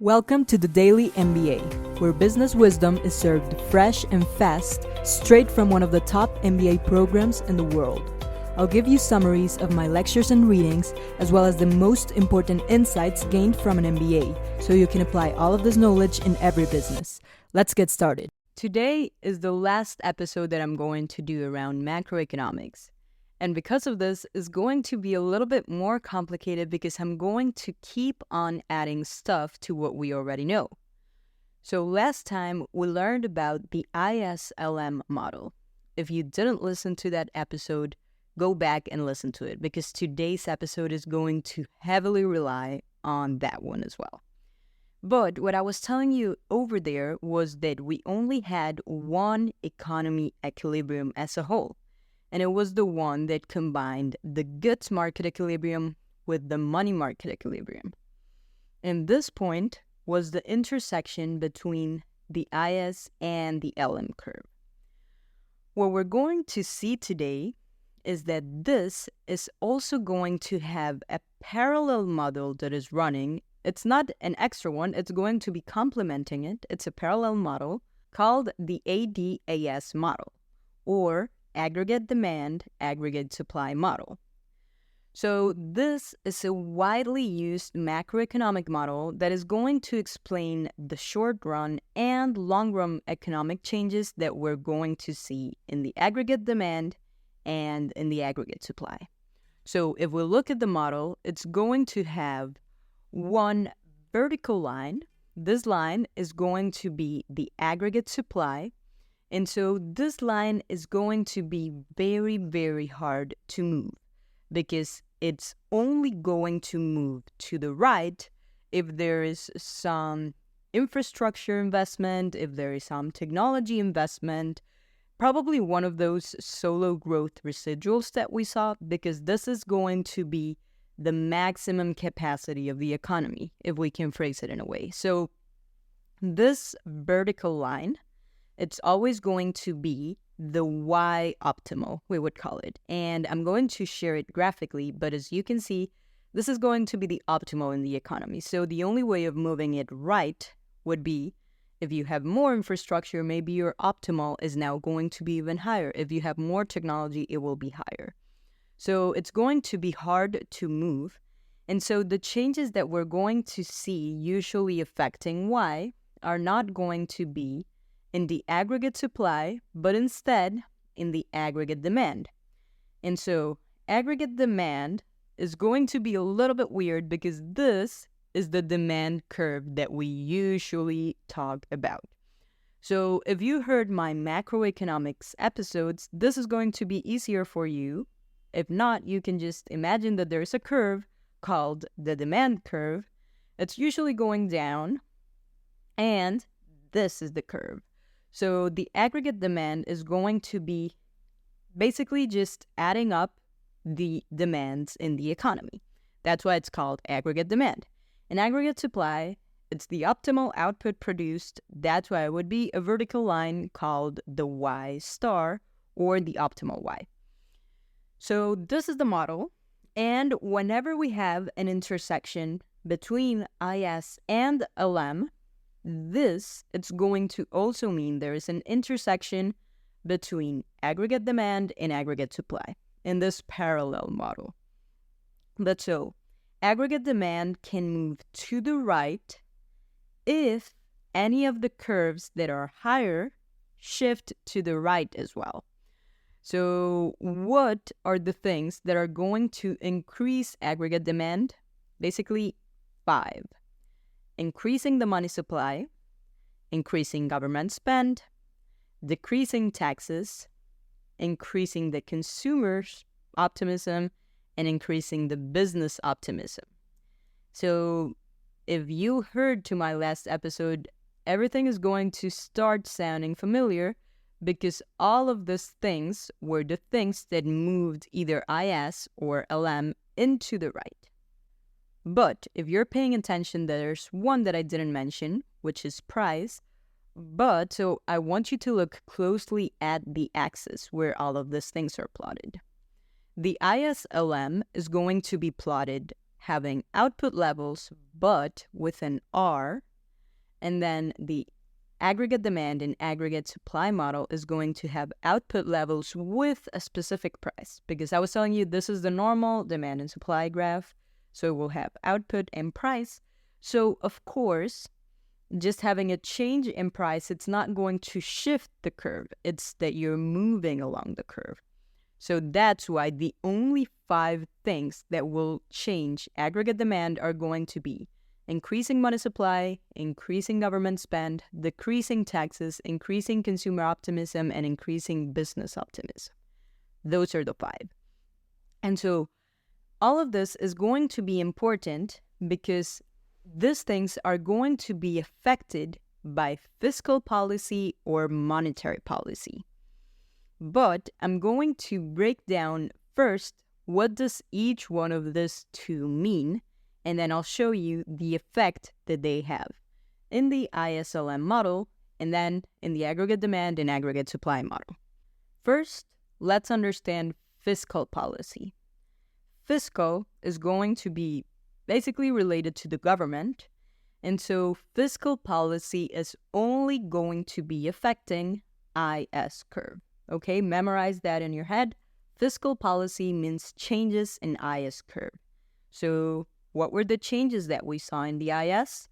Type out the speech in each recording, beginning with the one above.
Welcome to the Daily MBA, where business wisdom is served fresh and fast, straight from one of the top MBA programs in the world. I'll give you summaries of my lectures and readings, as well as the most important insights gained from an MBA, so you can apply all of this knowledge in every business. Let's get started. Today is the last episode that I'm going to do around macroeconomics. And because of this, it's going to be a little bit more complicated because I'm going to keep on adding stuff to what we already know. So last time we learned about the ISLM model. If you didn't listen to that episode, go back and listen to it because today's episode is going to heavily rely on that one as well. But what I was telling you over there was that we only had one economy equilibrium as a whole. And it was the one that combined the goods market equilibrium with the money market equilibrium. And this point was the intersection between the IS and the LM curve. What we're going to see today is that this is also going to have a parallel model that is running. It's not an extra one, it's going to be complementing it. It's a parallel model called the ADAS model, or Aggregate Demand, Aggregate Supply model. So this is a widely used macroeconomic model that is going to explain the short-run and long-run economic changes that we're going to see in the aggregate demand and in the aggregate supply. So if we look at the model, it's going to have one vertical line. This line is going to be the aggregate supply. And so this line is going to be very, very hard to move because it's only going to move to the right if there is some infrastructure investment, if there is some technology investment, probably one of those solo growth residuals that we saw, because this is going to be the maximum capacity of the economy, if we can phrase it in a way. So this vertical line, it's always going to be the Y optimal, we would call it. And I'm going to share it graphically, but as you can see, this is going to be the optimal in the economy. So the only way of moving it right would be if you have more infrastructure, maybe your optimal is now going to be even higher. If you have more technology, it will be higher. So it's going to be hard to move. And so the changes that we're going to see usually affecting Y are not going to be in the aggregate supply, but instead in the aggregate demand. And so aggregate demand is going to be a little bit weird because this is the demand curve that we usually talk about. So if you heard my macroeconomics episodes, this is going to be easier for you. If not, you can just imagine that there's a curve called the demand curve. It's usually going down, and this is the curve. So the aggregate demand is going to be basically just adding up the demands in the economy. That's why it's called aggregate demand. In aggregate supply, it's the optimal output produced. That's why it would be a vertical line called the Y star, or the optimal Y. So this is the model. And whenever we have an intersection between IS and LM, it's going to also mean there is an intersection between aggregate demand and aggregate supply in this parallel model. But so, aggregate demand can move to the right if any of the curves that are higher shift to the right as well. So what are the things that are going to increase aggregate demand? Basically, 5. Increasing the money supply, increasing government spend, decreasing taxes, increasing the consumer's optimism, and increasing the business optimism. So if you heard to my last episode, everything is going to start sounding familiar because all of these things were the things that moved either IS or LM into the right. But if you're paying attention, there's one that I didn't mention, which is price. But so I want you to look closely at the axis where all of these things are plotted. The ISLM is going to be plotted having output levels, but with an R And then the aggregate demand and aggregate supply model is going to have output levels with a specific price, because I was telling you this is the normal demand and supply graph. So we'll have output and price. So of course, just having a change in price, it's not going to shift the curve. It's that you're moving along the curve. So that's why the only 5 things that will change aggregate demand are going to be increasing money supply, increasing government spend, decreasing taxes, increasing consumer optimism, and increasing business optimism. Those are the 5. And so all of this is going to be important because these things are going to be affected by fiscal policy or monetary policy. But I'm going to break down first what does each one of these 2 mean, and then I'll show you the effect that they have in the ISLM model and then in the aggregate demand and aggregate supply model. First, let's understand fiscal policy. Fiscal is going to be basically related to the government, and so fiscal policy is only going to be affecting IS curve. Okay, memorize that in your head. Fiscal policy means changes in IS curve. So what were the changes that we saw in the IS?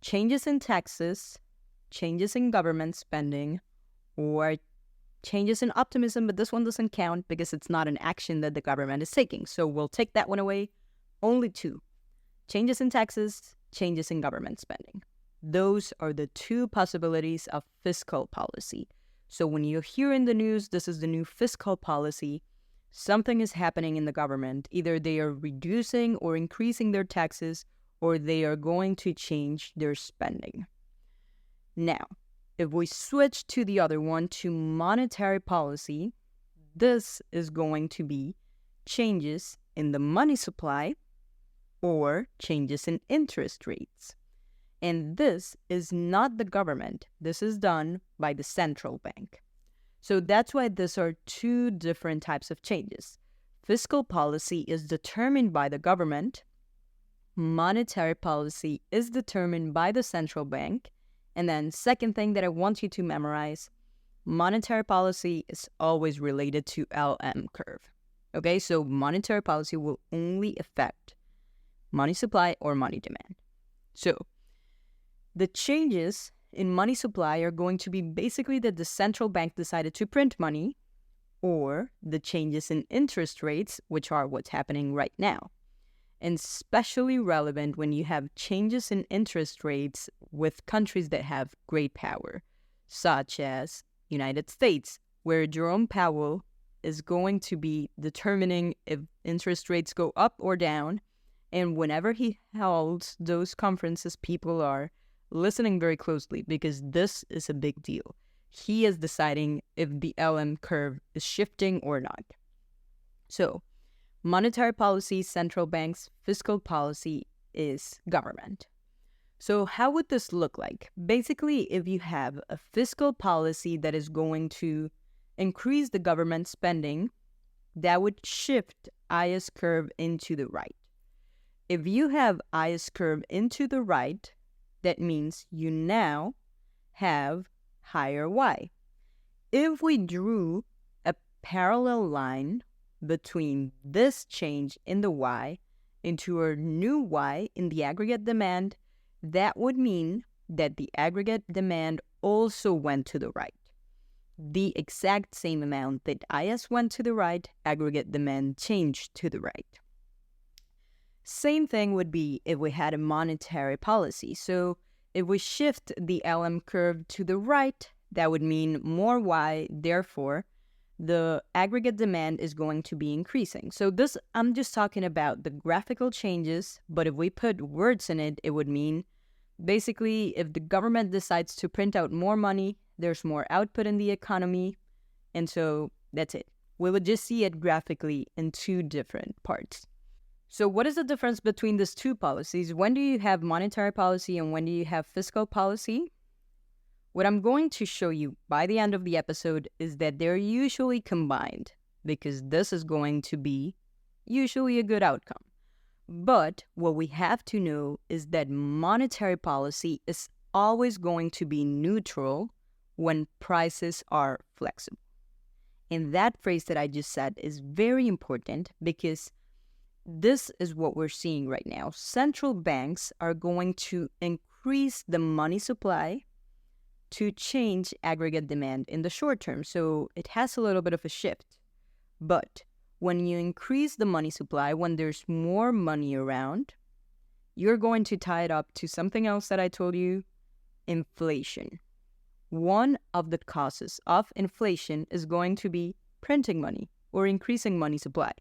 Changes in taxes, changes in government spending, or changes in optimism, but this one doesn't count because it's not an action that the government is taking. So we'll take that one away. Only 2. Changes in taxes, changes in government spending. Those are the 2 possibilities of fiscal policy. So when you hear in the news, this is the new fiscal policy, something is happening in the government. Either they are reducing or increasing their taxes, or they are going to change their spending. Now, if we switch to the other one, to monetary policy, this is going to be changes in the money supply or changes in interest rates. And this is not the government. This is done by the central bank. So that's why these are 2 different types of changes. Fiscal policy is determined by the government. Monetary policy is determined by the central bank. And then second thing that I want you to memorize, monetary policy is always related to LM curve. Okay, so monetary policy will only affect money supply or money demand. So the changes in money supply are going to be basically that the central bank decided to print money, or the changes in interest rates, which are what's happening right now. And especially relevant when you have changes in interest rates with countries that have great power, such as United States, where Jerome Powell is going to be determining if interest rates go up or down. And whenever he holds those conferences, people are listening very closely because this is a big deal. He is deciding if the LM curve is shifting or not. So, monetary policy, central banks, fiscal policy is government. So how would this look like? Basically, if you have a fiscal policy that is going to increase the government spending, that would shift IS curve into the right. If you have IS curve into the right, that means you now have higher Y. If we drew a parallel line between this change in the Y into a new Y in the aggregate demand, that would mean that the aggregate demand also went to the right. The exact same amount that IS went to the right, aggregate demand changed to the right. Same thing would be if we had a monetary policy. So if we shift the LM curve to the right, that would mean more Y, therefore, the aggregate demand is going to be increasing. So this, I'm just talking about the graphical changes, but if we put words in it, it would mean basically if the government decides to print out more money, there's more output in the economy, and so that's it. We would just see it graphically in 2 different parts. So what is the difference between these 2 policies? When do you have monetary policy and when do you have fiscal policy? What I'm going to show you by the end of the episode is that they're usually combined because this is going to be usually a good outcome. But what we have to know is that monetary policy is always going to be neutral when prices are flexible. And that phrase that I just said is very important because this is what we're seeing right now. Central banks are going to increase the money supply to change aggregate demand in the short term. So it has a little bit of a shift. But when you increase the money supply, when there's more money around, you're going to tie it up to something else that I told you, inflation. One of the causes of inflation is going to be printing money or increasing money supply.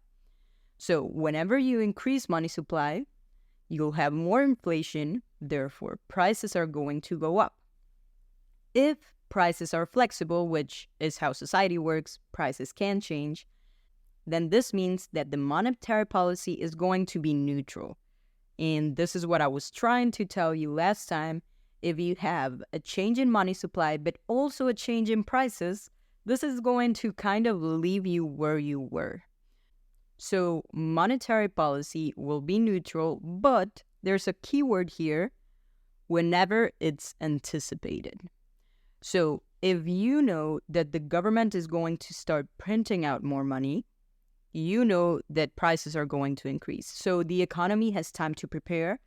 So whenever you increase money supply, you'll have more inflation, therefore prices are going to go up. If prices are flexible, which is how society works, prices can change, then this means that the monetary policy is going to be neutral. And this is what I was trying to tell you last time. If you have a change in money supply, but also a change in prices, this is going to kind of leave you where you were. So monetary policy will be neutral, but there's a keyword here, whenever it's anticipated. So if you know that the government is going to start printing out more money, you know that prices are going to increase. So the economy has time to prepare,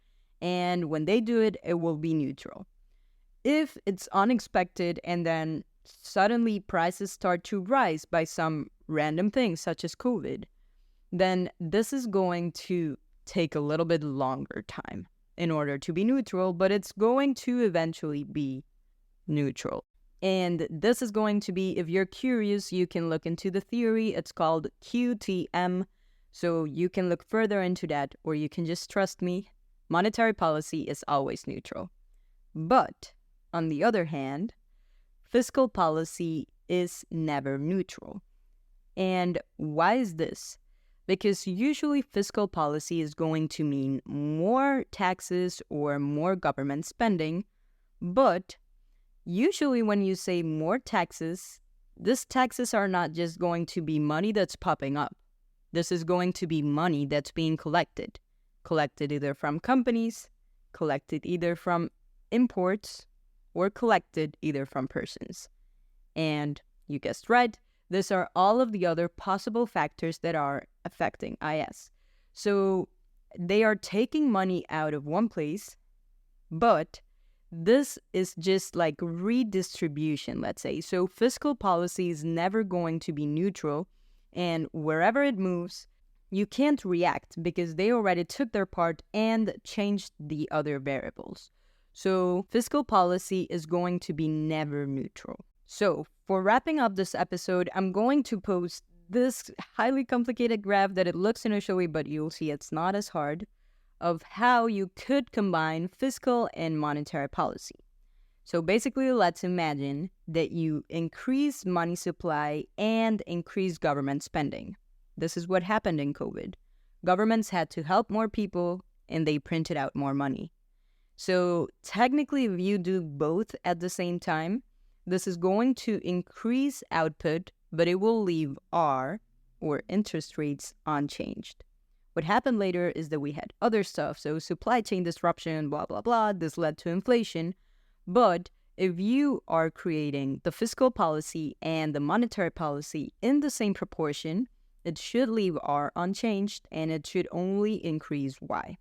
and when they do it, it will be neutral. If it's unexpected and then suddenly prices start to rise by some random thing such as COVID, then this is going to take a little bit longer time in order to be neutral, but it's going to eventually be neutral. And this is going to be, if you're curious, you can look into the theory. It's called QTM. So you can look further into that, or you can just trust me. Monetary policy is always neutral. But on the other hand, fiscal policy is never neutral. And why is this? Because usually fiscal policy is going to mean more taxes or more government spending, but usually when you say more taxes, these taxes are not just going to be money that's popping up. This is going to be money that's being collected either from companies, collected either from imports, or collected either from persons. And you guessed right, these are all of the other possible factors that are affecting IS. So they are taking money out of one place, but this is just like redistribution, let's say. So fiscal policy is never going to be neutral, and wherever it moves, you can't react because they already took their part and changed the other variables. So fiscal policy is going to be never neutral. So for wrapping up this episode, I'm going to post this highly complicated graph that it looks initially, but you'll see it's not as hard, of how you could combine fiscal and monetary policy. So basically, let's imagine that you increase money supply and increase government spending. This is what happened in COVID. Governments had to help more people and they printed out more money. So technically, if you do both at the same time, this is going to increase output, but it will leave R, or interest rates, unchanged. What happened later is that we had other stuff, so supply chain disruption, blah, blah, blah. This led to inflation. But if you are creating the fiscal policy and the monetary policy in the same proportion, it should leave R unchanged and it should only increase Y.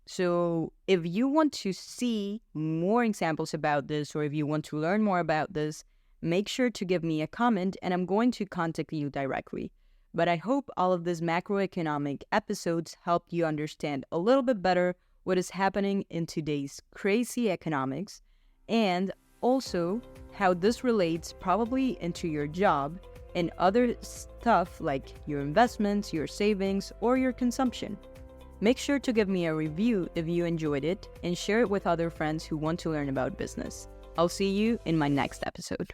So if you want to see more examples about this, or if you want to learn more about this, make sure to give me a comment and I'm going to contact you directly. But I hope all of these macroeconomic episodes helped you understand a little bit better what is happening in today's crazy economics, and also how this relates probably into your job and other stuff like your investments, your savings, or your consumption. Make sure to give me a review if you enjoyed it and share it with other friends who want to learn about business. I'll see you in my next episode.